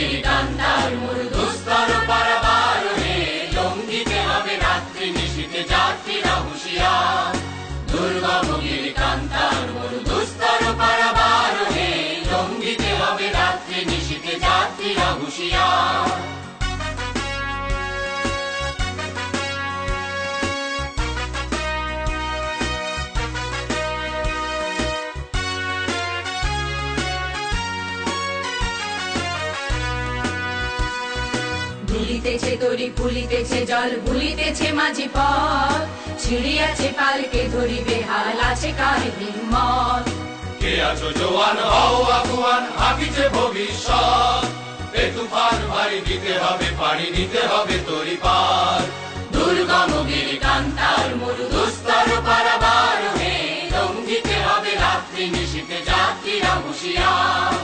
গিরিকান্তার মরু দুস্তর পারাবারোহে লঙ্ঘিতে হবে রাত্রি নিশীথে যাত্রীরা হুঁশিয়ার। দুর্গম গিরিকান্তার মরু দুস্তর পারাবারোহে লঙ্ঘিতে হবে রাত্রি নিশীথে যাত্রীরা হুঁশিয়ার। দুলিতেছে তরি ফুলিতেছে জল ভুলিতেছে মাঝি পথ, ছিড়িয়াছে পালকে ধরিবে হাল আছে কার হিম্মত। কে আছো জোয়ান হও আগুয়ান হাকিছে ভবিষ্যৎ, এ তুফান ভারী দিতে হবে পাড়ি নিতে হবে তরি পার। দুর্গম গিরিকান্তার মরু দুস্তর পারাবারোহে লঙ্ঘিতে হবে রাত্রি নিশীথে যাত্রীরা হুঁশিয়ার।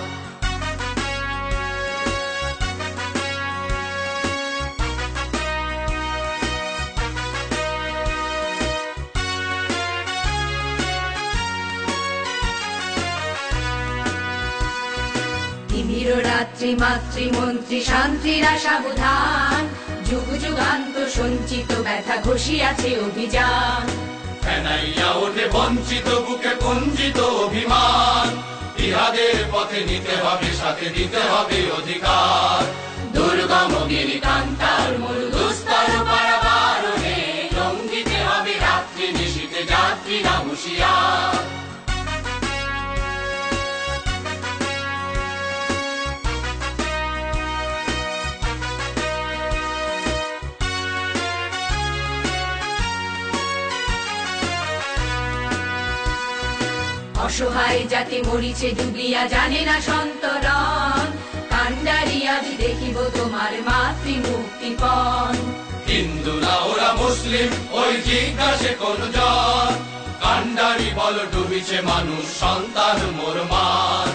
তিমির রাত্রি মাতৃমন্ত্রী শান্তিরা সাবধান, যুগ যুগান্ত সঞ্চিত ব্যথা ঘষিয়াছে অভিযান। ফেনাইয়া ওঠে বঞ্চিত বুকে কুঞ্চিত অভিমান, ইহাদের পথে নিতে হবে সাথে দিতে হবে অধিকার। দুর্গম গিরিকান্তার মরু দুস্তর পারাবারোহে লঙ্ঘিতে হবে রাত্রি নিশীথে যাত্রীরা হুঁশিয়ার। অসহায় জাতি মরিছে ডুবিয়া জানে না সন্তরণ, কান্ডারি আজ দেখিব তোমার মাতৃ মুক্তিপণ। হিন্দু না ওরা মুসলিম ওই জিজ্ঞাসে কোন জন, কান্ডারি বল ডুবিছে মানুষ সন্তান মোর মান।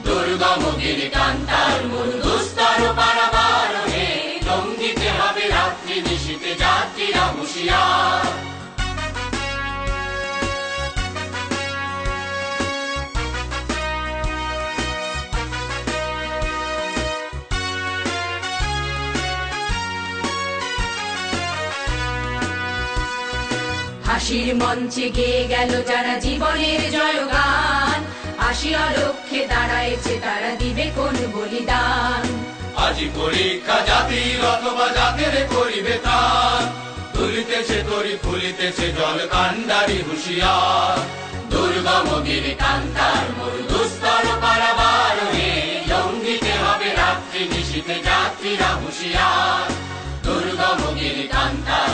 দুর্গম গিরিকান্তার মরু দুস্তর পারাবারোহে লঙ্ঘিতে হবে রাত্রি নিশীথে যাত্রীরা হুঁশিয়ার। হাসির মঞ্চে গেয়ে গেল যারা জীবনের জয়গান, আসিয়া লক্ষ্যে দাঁড়াইছে তারা দিবে কোন বলিদান। আজি পরীক্ষা জাতির অথবা জাতের করিবে তার, তুলিতেছে তরি ফুলিতেছে জল কান্ডারি হুঁশিয়ার। দুর্গম গিরিকান্তার মরু দুস্তর পারাবারোহে লঙ্ঘিতে হবে রাত্রি নিশীথে যাত্রীরা হুঁশিয়ার। দুর্গম গিরিকান্তার